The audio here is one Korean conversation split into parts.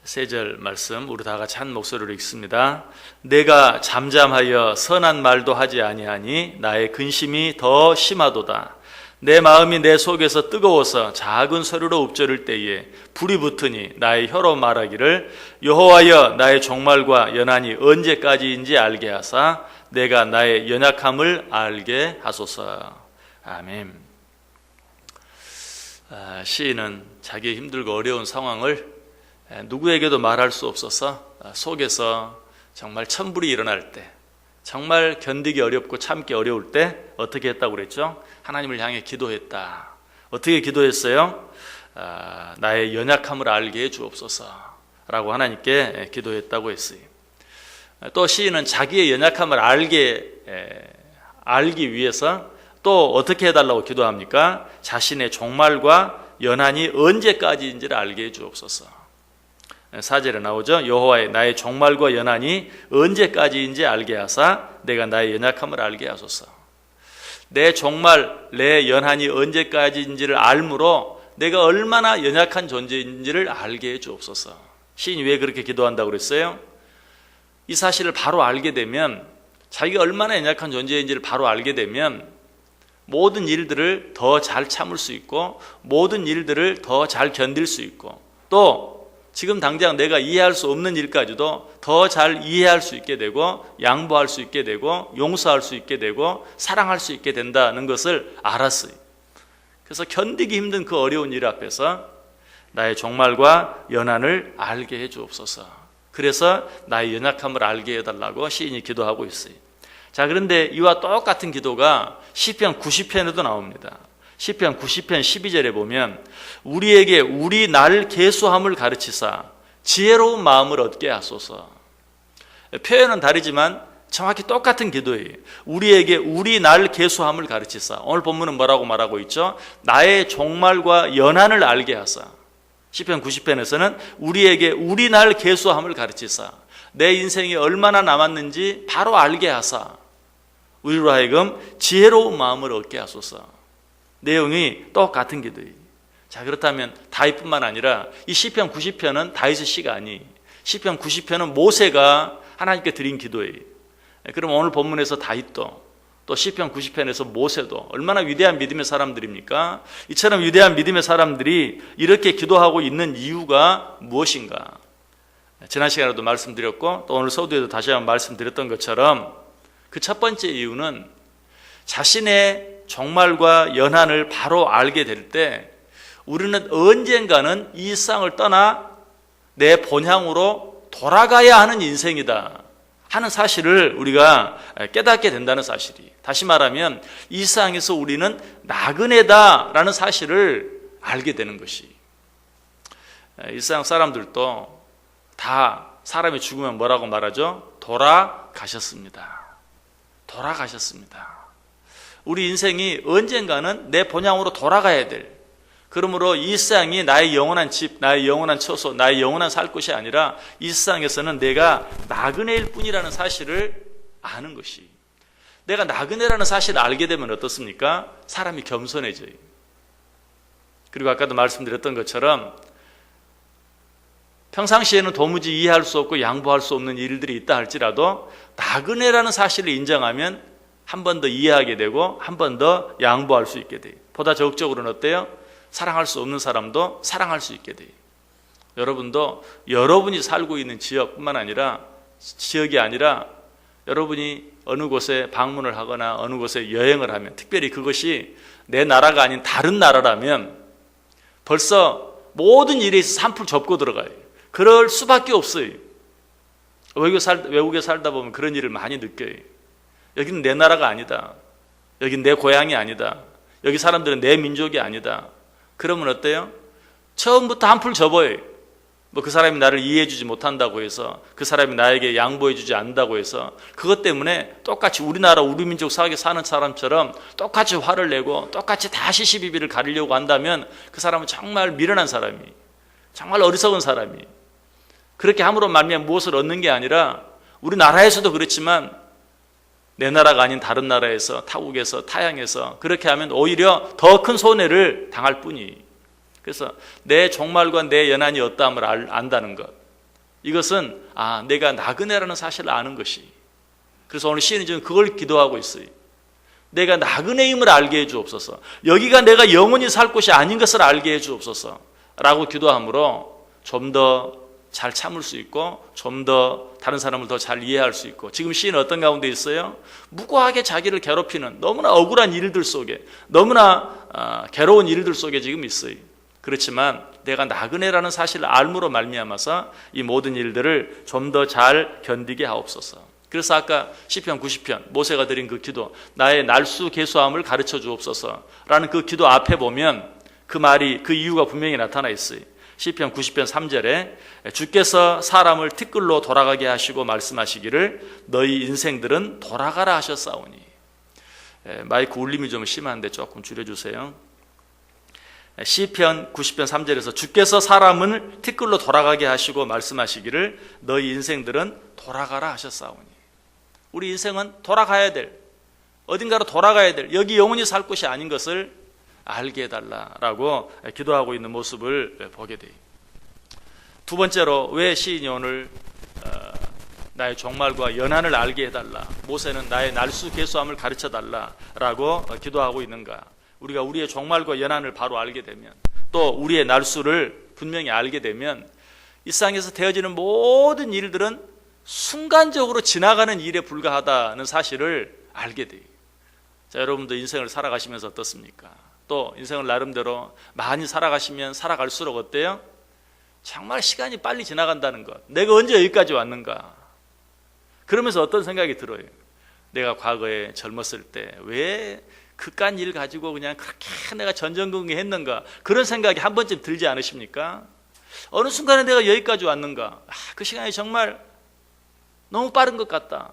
세 절 말씀 우리 다 같이 한 목소리로 읽습니다. 내가 잠잠하여 선한 말도 하지 아니하니 나의 근심이 더 심하도다. 내 마음이 내 속에서 뜨거워서 작은 소리로 읊조릴 때에 불이 붙으니 나의 혀로 말하기를 여호와여 나의 종말과 연한이 언제까지인지 알게 하사 내가 나의 연약함을 알게 하소서. 아멘. 시인은 자기의 힘들고 어려운 상황을 누구에게도 말할 수 없어서 속에서 정말 천불이 일어날 때, 정말 견디기 어렵고 참기 어려울 때 어떻게 했다고 그랬죠? 하나님을 향해 기도했다. 어떻게 기도했어요? 나의 연약함을 알게 해 주옵소서 라고 하나님께 기도했다고 했어요. 또 시인은 자기의 연약함을 알기 위해서 또 어떻게 해달라고 기도합니까? 자신의 종말과 연한이 언제까지인지를 알게 해 주옵소서. 4절에 나오죠. 여호와의 나의 종말과 연한이 언제까지인지 알게 하사 내가 나의 연약함을 알게 하소서. 내 종말, 내 연한이 언제까지인지를 알므로 내가 얼마나 연약한 존재인지를 알게 해 주옵소서. 시인이 왜 그렇게 기도한다고 그랬어요? 이 사실을 바로 알게 되면, 자기가 얼마나 연약한 존재인지를 바로 알게 되면 모든 일들을 더 잘 참을 수 있고 모든 일들을 더 잘 견딜 수 있고 또 지금 당장 내가 이해할 수 없는 일까지도 더 잘 이해할 수 있게 되고 양보할 수 있게 되고 용서할 수 있게 되고 사랑할 수 있게 된다는 것을 알았어요. 그래서 견디기 힘든 그 어려운 일 앞에서 나의 종말과 연한을 알게 해 주옵소서. 그래서 나의 연약함을 알게 해달라고 시인이 기도하고 있어요. 자, 그런데 이와 똑같은 기도가 시편 90편에도 나옵니다. 시편 90편 12절에 보면 우리에게 우리 날 계수함을 가르치사 지혜로운 마음을 얻게 하소서. 표현은 다르지만 정확히 똑같은 기도예요. 우리에게 우리 날 계수함을 가르치사. 오늘 본문은 뭐라고 말하고 있죠? 나의 종말과 연한을 알게 하사. 시편 90편에서는 우리에게 우리 날 계수함을 가르치사. 내 인생이 얼마나 남았는지 바로 알게 하사 우리로 하여금 지혜로운 마음을 얻게 하소서. 내용이 똑같은 기도예요. 자, 그렇다면 다윗뿐만 아니라 이 시편 90편은 다윗의 시가 아니, 시편 90편은 모세가 하나님께 드린 기도예요. 그럼 오늘 본문에서 다윗도 또 시편 90편에서 모세도 얼마나 위대한 믿음의 사람들입니까? 이처럼 위대한 믿음의 사람들이 이렇게 기도하고 있는 이유가 무엇인가? 지난 시간에도 말씀드렸고 또 오늘 서두에도 다시 한번 말씀드렸던 것처럼 그 첫 번째 이유는 자신의 종말과 연한을 바로 알게 될 때 우리는 언젠가는 이 세상을 떠나 내 본향으로 돌아가야 하는 인생이다 하는 사실을 우리가 깨닫게 된다는 사실이, 다시 말하면 이 세상에서 우리는 나그네다라는 사실을 알게 되는 것이, 이 세상 사람들도 다 사람이 죽으면 뭐라고 말하죠? 돌아가셨습니다. 돌아가셨습니다. 우리 인생이 언젠가는 내 본향으로 돌아가야 될, 그러므로 이 세상이 나의 영원한 집, 나의 영원한 처소, 나의 영원한 살 곳이 아니라 이 세상에서는 내가 나그네일 뿐이라는 사실을 아는 것이, 내가 나그네라는 사실을 알게 되면 어떻습니까? 사람이 겸손해져요. 그리고 아까도 말씀드렸던 것처럼 평상시에는 도무지 이해할 수 없고 양보할 수 없는 일들이 있다 할지라도 나그네라는 사실을 인정하면 한 번 더 이해하게 되고 한 번 더 양보할 수 있게 돼요. 보다 적극적으로는 어때요? 사랑할 수 없는 사람도 사랑할 수 있게 돼요. 여러분도 여러분이 살고 있는 지역뿐만 아니라, 지역이 아니라 여러분이 어느 곳에 방문을 하거나 어느 곳에 여행을 하면, 특별히 그것이 내 나라가 아닌 다른 나라라면 벌써 모든 일에 있어서 한풀 접고 들어가요. 그럴 수밖에 없어요. 외국에 살다 보면 그런 일을 많이 느껴요. 여기는 내 나라가 아니다. 여기는 내 고향이 아니다. 여기 사람들은 내 민족이 아니다. 그러면 어때요? 처음부터 한풀 접어요. 그 사람이 나를 이해해 주지 못한다고 해서, 그 사람이 나에게 양보해 주지 않는다고 해서, 그것 때문에 똑같이 우리나라 우리 민족 사는 사람처럼 똑같이 화를 내고 똑같이 다 시시비비를 가리려고 한다면 그 사람은 정말 미련한 사람이, 정말 어리석은 사람이, 그렇게 함으로 말미암아 무엇을 얻는 게 아니라, 우리나라에서도 그렇지만 내 나라가 아닌 다른 나라에서, 타국에서, 타향에서 그렇게 하면 오히려 더 큰 손해를 당할 뿐이. 그래서 내 종말과 내 연한이 어떠함을 안다는 것, 이것은 내가 나그네라는 사실을 아는 것이. 그래서 오늘 시인은 지금 그걸 기도하고 있어요. 내가 나그네임을 알게 해 주옵소서. 여기가 내가 영원히 살 곳이 아닌 것을 알게 해 주옵소서 라고 기도함으로 좀 더 잘 참을 수 있고 좀 더 다른 사람을 더 잘 이해할 수 있고, 지금 시인은 어떤 가운데 있어요? 무고하게 자기를 괴롭히는 너무나 억울한 일들 속에, 너무나 괴로운 일들 속에 지금 있어요. 그렇지만 내가 나그네라는 사실을 알므로 말미암아서 이 모든 일들을 좀 더 잘 견디게 하옵소서. 그래서 아까 시편 90편 모세가 드린 그 기도, 나의 날수계수함을 가르쳐 주옵소서라는 그 기도 앞에 보면 그 말이, 그 이유가 분명히 나타나 있어요. 시편 90편 3절에 주께서 사람을 티끌로 돌아가게 하시고 말씀하시기를 너희 인생들은 돌아가라 하셨사오니. 마이크 울림이 좀 심한데 조금 줄여주세요. 시편 90편 3절에서 주께서 사람을 티끌로 돌아가게 하시고 말씀하시기를 너희 인생들은 돌아가라 하셨사오니. 우리 인생은 돌아가야 될, 어딘가로 돌아가야 될, 여기 영원히 살 곳이 아닌 것을 알게 해달라라고 기도하고 있는 모습을 보게 돼요. 두 번째로 왜 시인이 오늘 나의 종말과 연한을 알게 해달라, 모세는 나의 날수계수함을 가르쳐달라라고 기도하고 있는가? 우리가 우리의 종말과 연한을 바로 알게 되면, 또 우리의 날수를 분명히 알게 되면 이 세상에서 되어지는 모든 일들은 순간적으로 지나가는 일에 불과하다는 사실을 알게 돼요. 자, 여러분도 인생을 살아가시면서 어떻습니까? 또 인생을 나름대로 많이 살아가시면 살아갈수록 어때요? 정말 시간이 빨리 지나간다는 것. 내가 언제 여기까지 왔는가? 그러면서 어떤 생각이 들어요? 내가 과거에 젊었을 때 왜 그깟 일 가지고 그냥 그렇게 내가 전전긍긍했는가? 그런 생각이 한 번쯤 들지 않으십니까? 어느 순간에 내가 여기까지 왔는가? 그 시간이 정말 너무 빠른 것 같다.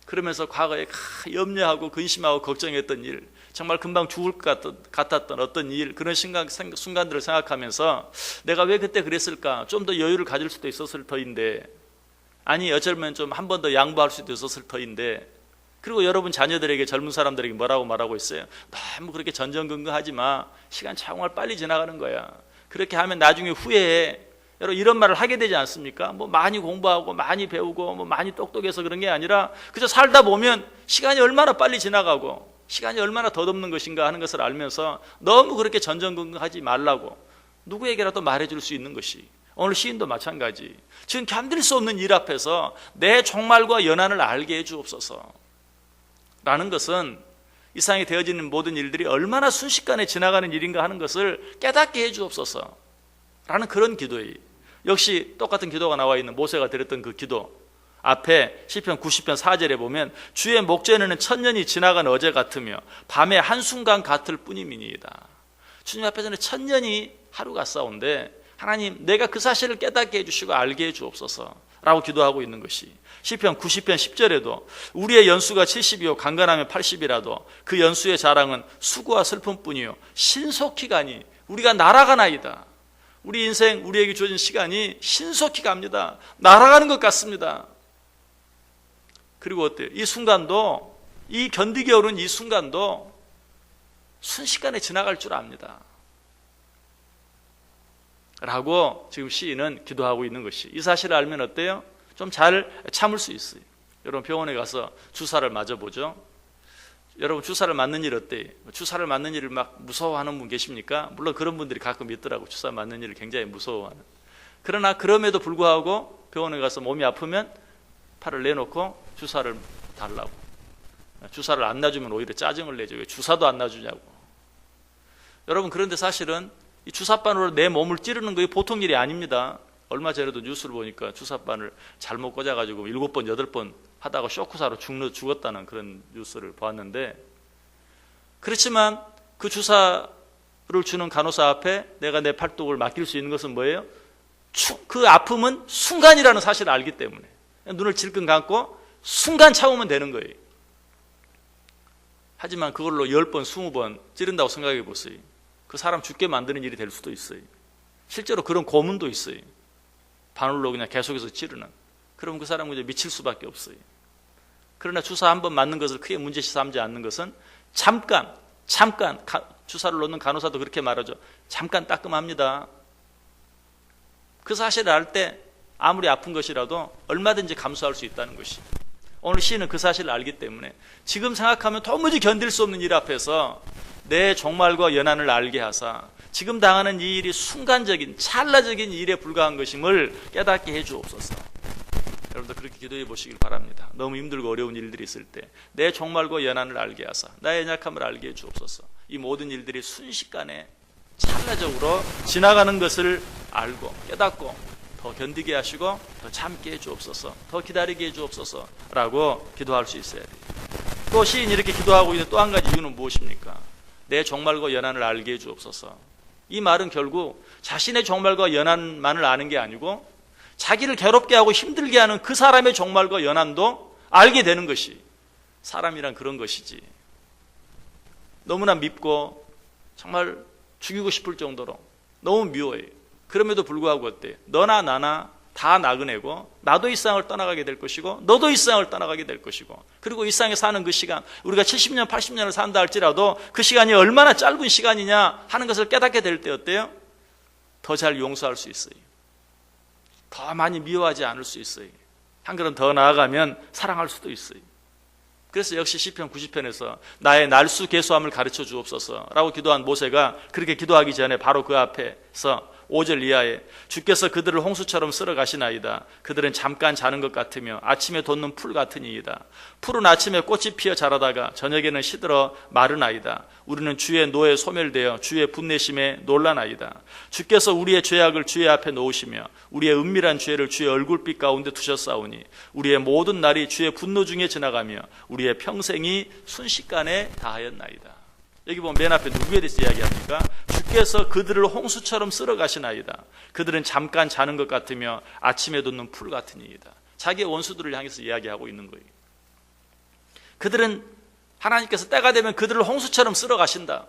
그러면서 과거에 염려하고 근심하고 걱정했던 일, 정말 금방 죽을 것 같았던 어떤 일, 그런 순간들을 생각하면서 내가 왜 그때 그랬을까? 좀 더 여유를 가질 수도 있었을 터인데, 아니 어쩌면 좀 한 번 더 양보할 수도 있었을 터인데. 그리고 여러분 자녀들에게, 젊은 사람들에게 뭐라고 말하고 있어요? 너무 그렇게 전전긍긍하지 마. 시간 정말 빨리 지나가는 거야. 그렇게 하면 나중에 후회해. 여러분 이런 말을 하게 되지 않습니까? 뭐 많이 공부하고 많이 배우고 뭐 많이 똑똑해서 그런 게 아니라 그저 살다 보면 시간이 얼마나 빨리 지나가고 시간이 얼마나 덧없는 것인가 하는 것을 알면서 너무 그렇게 전전긍긍하지 말라고 누구에게라도 말해줄 수 있는 것이, 오늘 시인도 마찬가지. 지금 견딜 수 없는 일 앞에서 내 종말과 연한을 알게 해 주옵소서 라는 것은 이 세상에 되어지는 모든 일들이 얼마나 순식간에 지나가는 일인가 하는 것을 깨닫게 해 주옵소서 라는 그런 기도예요. 역시 똑같은 기도가 나와 있는 모세가 드렸던 그 기도 앞에 시편 90편 4절에 보면 주의 목전에는 천년이 지나간 어제 같으며 밤의 한순간 같을 뿐임이니이다. 주님 앞에서는 천년이 하루 같사온데 하나님 내가 그 사실을 깨닫게 해주시고 알게 해 주옵소서 라고 기도하고 있는 것이, 시편 90편 10절에도 우리의 연수가 70이요 강건하면 80이라도 그 연수의 자랑은 수고와 슬픔뿐이요 신속히 가니 우리가 날아가나이다. 우리 인생, 우리에게 주어진 시간이 신속히 갑니다. 날아가는 것 같습니다. 그리고 어때요? 이 순간도, 이 견디기 어려운 이 순간도 순식간에 지나갈 줄 압니다 라고 지금 시인은 기도하고 있는 것이, 이 사실을 알면 어때요? 좀 잘 참을 수 있어요. 여러분 병원에 가서 주사를 맞아보죠. 여러분 주사를 맞는 일 어때요? 주사를 맞는 일을 막 무서워하는 분 계십니까? 물론 그런 분들이 가끔 있더라고. 주사 맞는 일을 굉장히 무서워하는. 그러나 그럼에도 불구하고 병원에 가서 몸이 아프면 팔을 내놓고 주사를 달라고. 주사를 안 놔주면 오히려 짜증을 내죠. 왜 주사도 안 놔주냐고. 여러분 그런데 사실은 이 주사바늘로 내 몸을 찌르는 게 보통 일이 아닙니다. 얼마 전에도 뉴스를 보니까 주사바늘 잘못 꽂아가지고 7번, 8번 하다가 쇼크사로 죽었다는 그런 뉴스를 보았는데, 그렇지만 그 주사를 주는 간호사 앞에 내가 내 팔뚝을 맡길 수 있는 것은 뭐예요? 그 아픔은 순간이라는 사실을 알기 때문에 눈을 질끈 감고 순간 참으면 되는 거예요. 하지만 그걸로 10번, 20번 찌른다고 생각해 보세요. 그 사람 죽게 만드는 일이 될 수도 있어요. 실제로 그런 고문도 있어요. 바늘로 그냥 계속해서 찌르는. 그럼 그 사람은 이제 미칠 수밖에 없어요. 그러나 주사 한 번 맞는 것을 크게 문제시 삼지 않는 것은 잠깐 주사를 놓는 간호사도 그렇게 말하죠. 잠깐 따끔합니다. 그 사실을 알 때 아무리 아픈 것이라도 얼마든지 감수할 수 있다는 것이. 오늘 시인은 그 사실을 알기 때문에 지금 생각하면 도무지 견딜 수 없는 일 앞에서 내 종말과 연한을 알게 하사 지금 당하는 이 일이 순간적인 찰나적인 일에 불과한 것임을 깨닫게 해주옵소서. 여러분도 그렇게 기도해 보시길 바랍니다. 너무 힘들고 어려운 일들이 있을 때 내 종말과 연한을 알게 하사 나의 연약함을 알게 해주옵소서. 이 모든 일들이 순식간에 찰나적으로 지나가는 것을 알고 깨닫고 더 견디게 하시고 더 참게 해주옵소서, 더 기다리게 해주옵소서 라고 기도할 수 있어야 돼요. 또 시인이 이렇게 기도하고 있는 또 한 가지 이유는 무엇입니까? 내 종말과 연한을 알게 해주옵소서. 이 말은 결국 자신의 종말과 연한만을 아는 게 아니고 자기를 괴롭게 하고 힘들게 하는 그 사람의 종말과 연한도 알게 되는 것이 사람이란 그런 것이지. 너무나 밉고 정말 죽이고 싶을 정도로 너무 미워해요. 그럼에도 불구하고 어때요? 너나 나나 다 나그네고 나도 이 세상을 떠나가게 될 것이고 너도 이 세상을 떠나가게 될 것이고 그리고 이 세상에 사는 그 시간 우리가 70년 80년을 산다 할지라도 그 시간이 얼마나 짧은 시간이냐 하는 것을 깨닫게 될 때 어때요? 더 잘 용서할 수 있어요. 더 많이 미워하지 않을 수 있어요. 한 걸음 더 나아가면 사랑할 수도 있어요. 그래서 역시 시편 90편에서 나의 날수계수함을 가르쳐 주옵소서 라고 기도한 모세가 그렇게 기도하기 전에 바로 그 앞에서 5절 이하에 주께서 그들을 홍수처럼 쓸어 가시나이다. 그들은 잠깐 자는 것 같으며 아침에 돋는 풀 같으니이다. 풀은 아침에 꽃이 피어 자라다가 저녁에는 시들어 마르나이다. 우리는 주의 노에 소멸되어 주의 분내심에 놀라나이다. 주께서 우리의 죄악을 주의 앞에 놓으시며 우리의 은밀한 죄를 주의 얼굴빛 가운데 두셨사오니 우리의 모든 날이 주의 분노 중에 지나가며 우리의 평생이 순식간에 다하였나이다. 여기 보면 맨 앞에 누구에 대해서 이야기합니까? 주께서 그들을 홍수처럼 쓸어 가시나이다. 그들은 잠깐 자는 것 같으며 아침에 돋는 풀 같으니이다. 자기의 원수들을 향해서 이야기하고 있는 거예요. 그들은 하나님께서 때가 되면 그들을 홍수처럼 쓸어 가신다.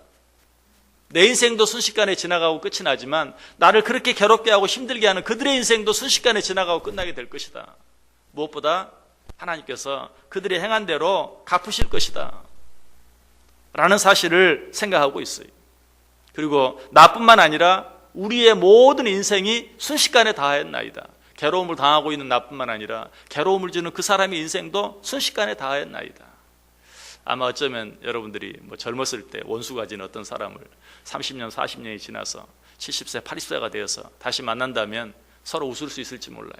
내 인생도 순식간에 지나가고 끝이 나지만 나를 그렇게 괴롭게 하고 힘들게 하는 그들의 인생도 순식간에 지나가고 끝나게 될 것이다. 무엇보다 하나님께서 그들이 행한 대로 갚으실 것이다 라는 사실을 생각하고 있어요. 그리고 나뿐만 아니라 우리의 모든 인생이 순식간에 다하였나이다. 괴로움을 당하고 있는 나뿐만 아니라 괴로움을 주는 그 사람의 인생도 순식간에 다하였나이다. 아마 어쩌면 여러분들이 젊었을 때 원수가 진 어떤 사람을 30년, 40년이 지나서 70세, 80세가 되어서 다시 만난다면 서로 웃을 수 있을지 몰라요.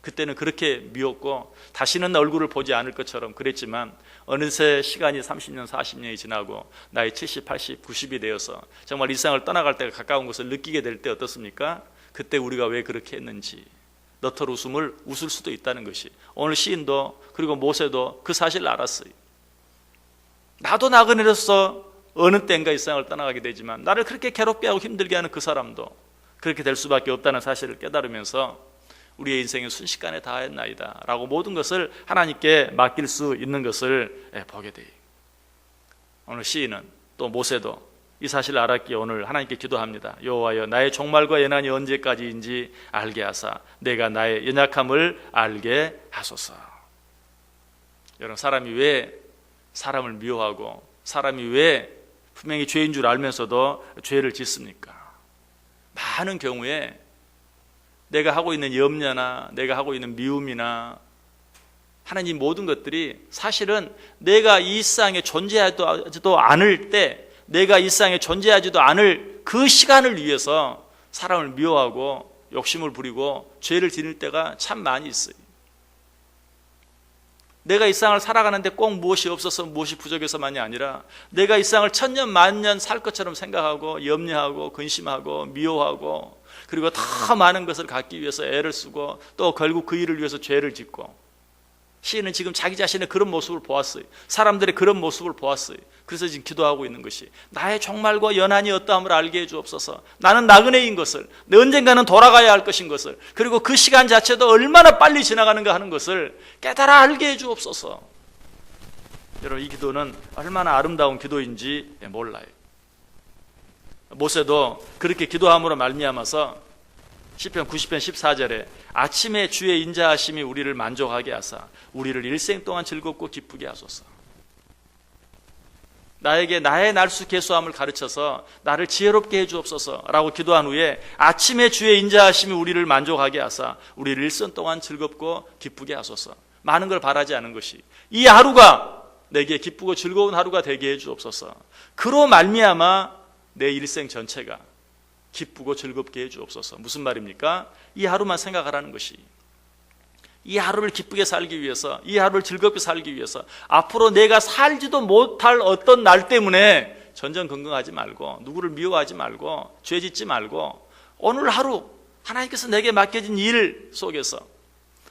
그때는 그렇게 미웠고 다시는 얼굴을 보지 않을 것처럼 그랬지만 어느새 시간이 30년, 40년이 지나고 나이 70, 80, 90이 되어서 정말 이 세상을 떠나갈 때가 가까운 것을 느끼게 될 때 어떻습니까? 그때 우리가 왜 그렇게 했는지 너털 웃음을 웃을 수도 있다는 것이 오늘 시인도 그리고 모세도 그 사실을 알았어요. 나도 나그네로서 어느 때인가 이 세상을 떠나가게 되지만 나를 그렇게 괴롭게 하고 힘들게 하는 그 사람도 그렇게 될 수밖에 없다는 사실을 깨달으면서 우리의 인생이 순식간에 다했나이다 라고 모든 것을 하나님께 맡길 수 있는 것을 보게 돼요. 오늘 시인은 또 모세도 이 사실을 알았기에 오늘 하나님께 기도합니다. 여호와여 나의 종말과 연한이 언제까지인지 알게 하사 내가 나의 연약함을 알게 하소서. 여러분 사람이 왜 사람을 미워하고 사람이 왜 분명히 죄인 줄 알면서도 죄를 짓습니까? 많은 경우에 내가 하고 있는 염려나 내가 하고 있는 미움이나 하는 이 모든 것들이 사실은 내가 이 세상에 존재하지도 않을 때 내가 이 세상에 존재하지도 않을 그 시간을 위해서 사람을 미워하고 욕심을 부리고 죄를 지을 때가 참 많이 있어요. 내가 이 세상을 살아가는데 꼭 무엇이 없어서 무엇이 부족해서만이 아니라 내가 이 세상을 천년 만년 살 것처럼 생각하고 염려하고 근심하고 미워하고 그리고 더 많은 것을 갖기 위해서 애를 쓰고 또 결국 그 일을 위해서 죄를 짓고 시인은 지금 자기 자신의 그런 모습을 보았어요. 사람들의 그런 모습을 보았어요. 그래서 지금 기도하고 있는 것이 나의 종말과 연한이 어떠함을 알게 해주옵소서. 나는 나그네인 것을 내 언젠가는 돌아가야 할 것인 것을 그리고 그 시간 자체도 얼마나 빨리 지나가는가 하는 것을 깨달아 알게 해주옵소서. 여러분 이 기도는 얼마나 아름다운 기도인지 몰라요. 모세도 그렇게 기도함으로 말미암아서 시편 90편 14절에 아침에 주의 인자하심이 우리를 만족하게 하사 우리를 일생 동안 즐겁고 기쁘게 하소서. 나에게 나의 날수계수함을 가르쳐서 나를 지혜롭게 해주옵소서라고 기도한 후에 아침에 주의 인자하심이 우리를 만족하게 하사 우리를 일선 동안 즐겁고 기쁘게 하소서. 많은 걸 바라지 않은 것이 이 하루가 내게 기쁘고 즐거운 하루가 되게 해주옵소서. 그로 말미암아 내 일생 전체가 기쁘고 즐겁게 해주옵소서. 무슨 말입니까? 이 하루만 생각하라는 것이, 이 하루를 기쁘게 살기 위해서, 이 하루를 즐겁게 살기 위해서 앞으로 내가 살지도 못할 어떤 날 때문에 전전긍긍하지 말고, 누구를 미워하지 말고, 죄짓지 말고, 오늘 하루 하나님께서 내게 맡겨진 일 속에서,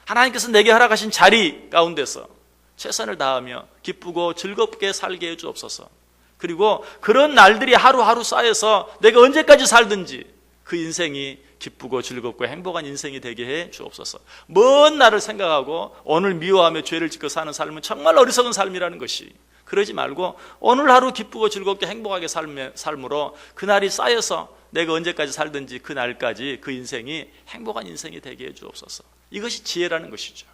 하나님께서 내게 허락하신 자리 가운데서 최선을 다하며 기쁘고 즐겁게 살게 해주옵소서. 그리고 그런 날들이 하루하루 쌓여서 내가 언제까지 살든지 그 인생이 기쁘고 즐겁고 행복한 인생이 되게 해 주옵소서. 먼 날을 생각하고 오늘 미워하며 죄를 짓고 사는 삶은 정말 어리석은 삶이라는 것이, 그러지 말고 오늘 하루 기쁘고 즐겁게 행복하게 삶으로 그날이 쌓여서 내가 언제까지 살든지 그 날까지 그 인생이 행복한 인생이 되게 해 주옵소서. 이것이 지혜라는 것이죠.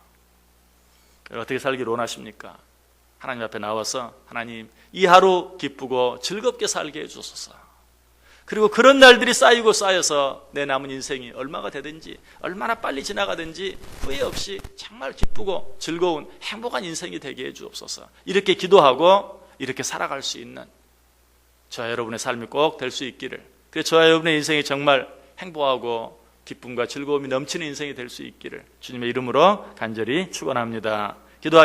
어떻게 살기를 원하십니까? 하나님 앞에 나와서 하나님, 이 하루 기쁘고 즐겁게 살게 해 주소서. 그리고 그런 날들이 쌓이고 쌓여서 내 남은 인생이 얼마가 되든지 얼마나 빨리 지나가든지 후회 없이 정말 기쁘고 즐거운 행복한 인생이 되게 해 주옵소서. 이렇게 기도하고 이렇게 살아갈 수 있는 저와 여러분의 삶이 꼭 될 수 있기를, 그래서 저와 여러분의 인생이 정말 행복하고 기쁨과 즐거움이 넘치는 인생이 될 수 있기를 주님의 이름으로 간절히 축원합니다. 기도하겠습니다.